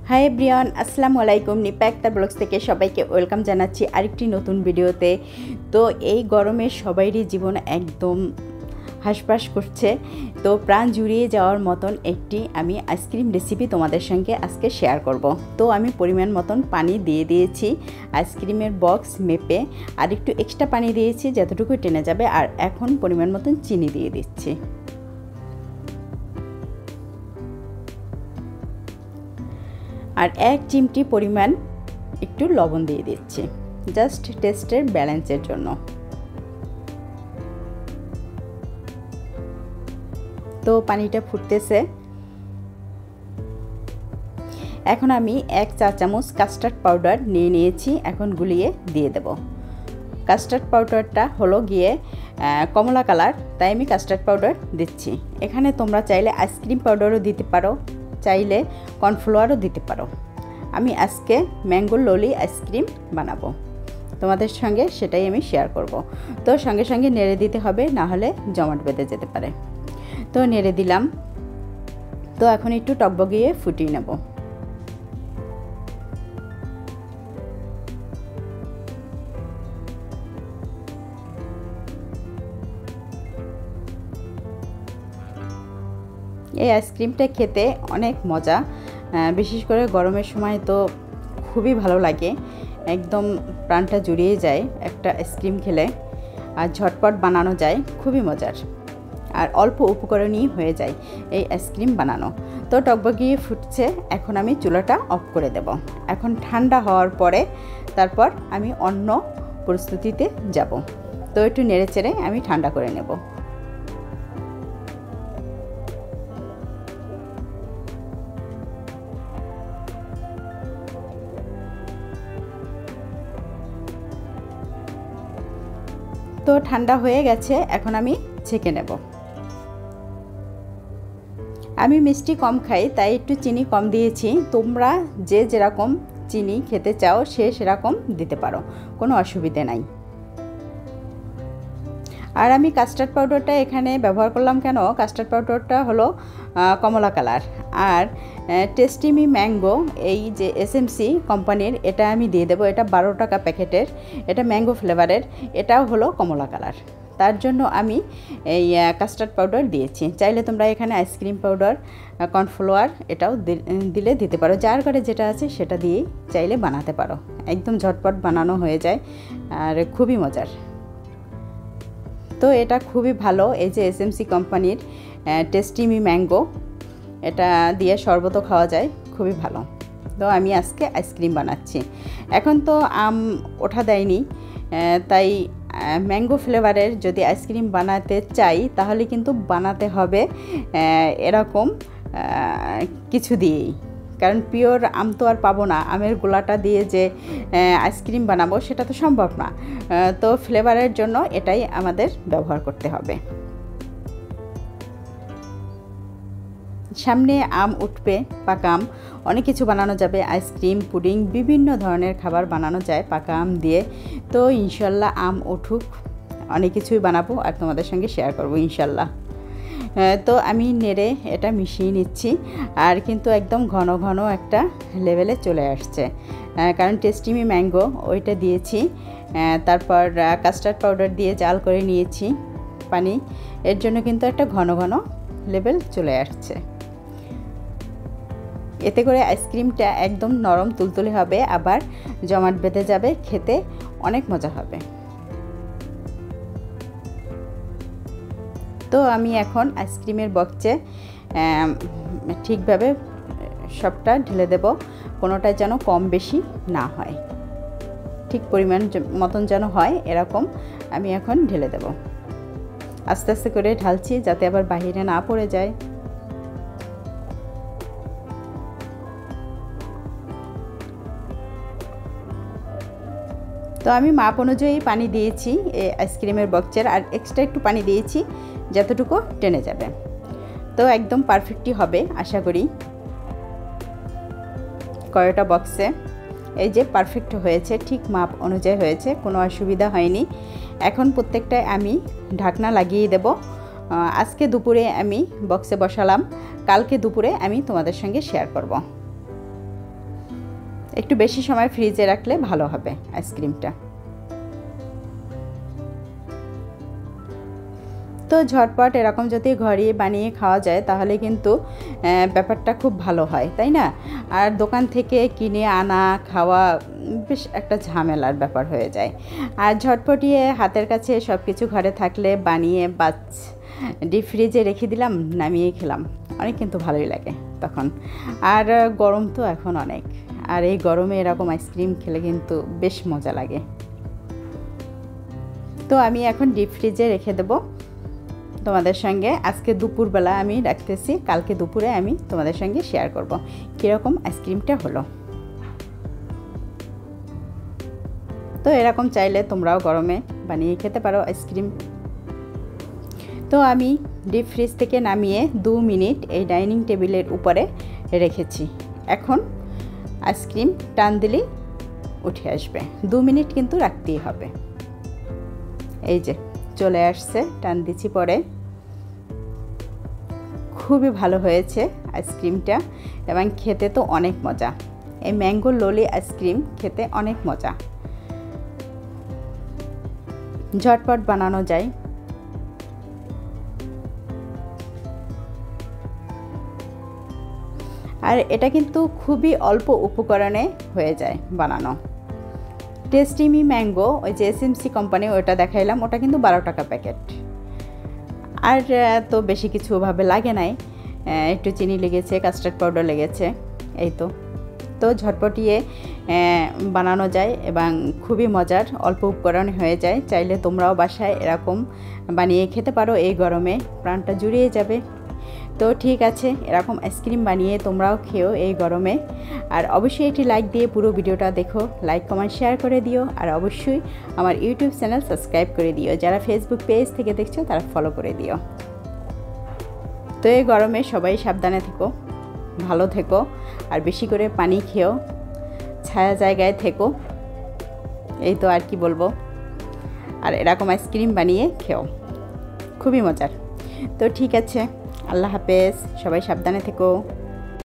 Hi everyone, আসসালামু আলাইকুম। Nipa Akter blogs থেকে সবাইকে ওয়েলকাম জানাচ্ছি আরেকটি নতুন ভিডিওতে। তো এই গরমে সবাইরই জীবন একদম হাসপাস করছে। তো প্রাণ জুড়িয়ে যাওয়ার মতন একটি আমি আইসক্রিম রেসিপি তোমাদের সঙ্গে আজকে শেয়ার করব। তো আমি পরিমাণ মতন পানি দিয়ে দিয়েছি আইসক্রিমের বক্স মেপে, আর একটু এক্সট্রা পানি দিয়েছি যতটুকু টেনে যাবে। আর এখন পরিমাণ মতন চিনি দিয়ে দিচ্ছি। আর 1 চিমটি পরিমাণ একটু লবণ দিয়ে দিচ্ছি, জাস্ট টেস্টের ব্যালেন্সের জন্য। তো পানিটা ফুটতেছে। এখন আমি 1 চা চামচ কাস্টার্ড পাউডার নিয়ে নিয়েছি, এখন গুলিয়ে দিয়ে দেব। কাস্টার্ড পাউডারটা হলো গিয়ে কমলা কালার, তাই আমি কাস্টার্ড পাউডার দিচ্ছি। এখানে তোমরা চাইলে আইসক্রিম পাউডারও দিতে পারো, চাইলে কর্নফ্লাওয়ারও দিতে পারো। আমি আজকে ম্যাঙ্গো ললি আইসক্রিম বানাবো, তোমাদের সঙ্গে সেটাই আমি শেয়ার করব। তো সঙ্গে সঙ্গে নেড়ে দিতে হবে, না হলে জমাট বেঁধে যেতে পারে। তো নেড়ে দিলাম। তো এখন একটু টকবগিয়ে ফুটিয়ে নেব। এই আইসক্রিমটা খেতে অনেক মজা, বিশেষ করে গরমের সময় তো খুবই ভালো লাগে, একদম প্রাণটা জুড়িয়ে যায় একটা আইসক্রিম খেলে। আর ঝটপট বানানো যায়, খুবই মজার, আর অল্প উপকরণই হয়ে যায় এই আইসক্রিম বানানো। তো টকবগিয়ে ফুটছে, এখন আমি চুলাটা অফ করে দেব। এখন ঠান্ডা হওয়ার পরে তারপর আমি অন্য প্রস্তুতিতে যাব। তো একটু নেড়ে চেড়ে আমি ঠান্ডা করে নেব। তো ঠান্ডা হয়ে গেছে, এখন আমি ছেঁকে নেব। আমি মিষ্টি কম খাই, তাই একটু চিনি কম দিয়েছি। তোমরা যে যেরকম চিনি খেতে চাও সে সেরকম দিতে পারো, কোনো অসুবিধে নাই। আর আমি কাস্টার্ড পাউডারটা এখানে ব্যবহার করলাম কেন, কাস্টার্ড পাউডারটা হলো কমলা কালার। আর টেস্টিমি ম্যাঙ্গো, এই যে এসএমসি কোম্পানির, এটা আমি দিয়ে দেবো। এটা 12 টাকা প্যাকেটের, এটা ম্যাঙ্গো ফ্লেভারের, এটাও হলো কমলা কালার। তার জন্য আমি এই কাস্টার্ড পাউডার দিয়েছি। চাইলে তোমরা এখানে আইসক্রিম পাউডার, কর্নফ্লাওয়ার এটাও দিলে দিতে পারো। যার ঘরে যেটা আছে সেটা দিয়েই চাইলে বানাতে পারো। একদম ঝটপট বানানো হয়ে যায় আর খুবই মজার। তো এটা খুবই ভালো, এই যে এসএমসি কোম্পানির টেস্টিমি ম্যাঙ্গো, এটা দিয়ে শরবতও খাওয়া যায়, খুবই ভালো। তো আমি আজকে আইসক্রিম বানাচ্ছি। এখন তো আম ওঠা দেয়নি, তাই ম্যাঙ্গো ফ্লেভারের যদি আইসক্রিম বানাতে চাই তাহলে কিন্তু বানাতে হবে এরকম কিছু দিয়েই, কারণ পিওর আম তো আর পাবো না। আমের গোলাটা দিয়ে যে আইসক্রিম বানাবো সেটা তো সম্ভব না। তো ফ্লেভারের জন্য এটাই আমাদের ব্যবহার করতে হবে। সামনে আম উঠবে, পাকা আম, অনেক কিছু বানানো যাবে, আইসক্রিম, পুডিং, বিভিন্ন ধরনের খাবার বানানো যায় পাকা আম দিয়ে। তো ইনশাল্লাহ আম উঠুক, অনেক কিছুই বানাবো আর তোমাদের সঙ্গে শেয়ার করবো ইনশাল্লাহ। তো আমি নেড়ে এটা মিশিয়ে নিচ্ছি। আর কিন্তু একদম ঘন ঘন একটা লেভেলে চলে আসছে, কারণ টেস্টিমি ম্যাঙ্গো ওইটা দিয়েছি, তারপর কাস্টার্ড পাউডার দিয়ে জাল করে নিয়েছি পানি, এর জন্য কিন্তু একটা ঘন ঘন লেভেল চলে আসছে। এতে করে আইসক্রিমটা একদম নরম তুলতুলে হবে, আবার জমাট বেঁধে যাবে, খেতে অনেক মজা হবে। তো আমি এখন আইসক্রিমের বক্সে ঠিকভাবে সবটা ঢেলে দেব, কোনোটা যেন কম বেশি না হয়, ঠিক পরিমাণ মতন যেন হয় এরকম আমি এখন ঢেলে দেব। আস্তে আস্তে করে ঢালছি যাতে আবার বাহিরে না পড়ে যায়। তো আমি মাপ অনুযায়ী পানি দিয়েছি এই আইসক্রিমের বক্সের, আর এক্সট্রা একটু পানি দিয়েছি যতটুকু টেনে যাবে। তো একদম পারফেক্টই হবে আশা করি। কয়টা বক্সে এই যে পারফেক্ট হয়েছে, ঠিক মাপ অনুযায়ী হয়েছে, কোনো অসুবিধা হয়নি। এখন প্রত্যেকটায় আমি ঢাকনা লাগিয়ে দেব। আজকে দুপুরে আমি বক্সে বসালাম, কালকে দুপুরে আমি তোমাদের সঙ্গে শেয়ার করব। একটু বেশি সময় ফ্রিজে রাখলে ভালো হবে আইসক্রিমটা। তো ঝটপট এরকম যদি ঘরে বানিয়ে খাওয়া যায় তাহলে কিন্তু ব্যাপারটা খুব ভালো হয়, তাই না? আর দোকান থেকে কিনে আনা খাওয়া বেশ একটা ঝামেলার ব্যাপার হয়ে যায়। আর ঝটপটিয়ে হাতের কাছে সব কিছু ঘরে থাকলে বানিয়ে ডিপ ফ্রিজে রেখে দিলাম, নামিয়ে খেলাম, অনেক কিন্তু ভালোই লাগে তখন। আর গরম তো এখন অনেক, আর এই গরমে এরকম আইসক্রিম খেলে কিন্তু বেশ মজা লাগে। তো আমি এখন ডিপ ফ্রিজে রেখে দেবো তোমাদের সঙ্গে। আজকে দুপুরবেলা আমি রাখতেছি, কালকে দুপুরে আমি তোমাদের সঙ্গে শেয়ার করব কীরকম আইসক্রিমটা হলো। তো এরকম চাইলে তোমরাও গরমে বানিয়ে খেতে পারো আইসক্রিম। তো আমি ডিপ ফ্রিজ থেকে নামিয়ে 2 মিনিট এই ডাইনিং টেবিলের উপরে রেখেছি। এখন আইসক্রিম টান দিলেই উঠে আসবে, 2 মিনিট কিন্তু রাখতেই হবে। এই যে চলে আসছে, টান দিচ্ছি পরে। খুবই ভালো হয়েছে আইসক্রিমটা এবং খেতে তো অনেক মজা। এই ম্যাঙ্গো ললি আইসক্রিম খেতে অনেক মজা, ঝটপট বানানো যায়। আর এটা কিন্তু খুবই অল্প উপকরণে হয়ে যায় বানানো। টেস্টিমি ম্যাঙ্গো, ওই যে এসএমসি কোম্পানি ওটা দেখাইলাম, ওটা কিন্তু 12 টাকা প্যাকেট। আর তো বেশি কিছু ওভাবে লাগে নাই, একটু চিনি লেগেছে, কাস্টার্ড পাউডার লেগেছে, এই তো। তো ঝটপটিয়ে বানানো যায় এবং খুবই মজার, অল্প উপকরণ হয়ে যায়। চাইলে তোমরাও বাসায় এরকম বানিয়ে খেতে পারো, এই গরমে প্রাণটা জুড়িয়ে যাবে। তো ঠিক আছে, এরকম আইসক্রিম বানিয়ে তোমরাও খেও এই গরমে। আর অবশ্যই একটি লাইক দিয়ে পুরো ভিডিওটা দেখো, লাইক কমেন্ট শেয়ার করে দিও। আর অবশ্যই আমার ইউটিউব চ্যানেল সাবস্ক্রাইব করে দিও, যারা ফেসবুক পেজ থেকে দেখছো তারা ফলো করে দিও। তো এই গরমে সবাই সাবধানে থেকো, ভালো থেকো, আর বেশি করে পানি খেও, ছায়া জায়গায় থেকো, এই তো আর কি বলবো। আর এরকম আইসক্রিম বানিয়ে খেও, খুবই মজার। তো ঠিক আছে, আল্লাহ হাফেজ, সবাই সাবধানে থেকো।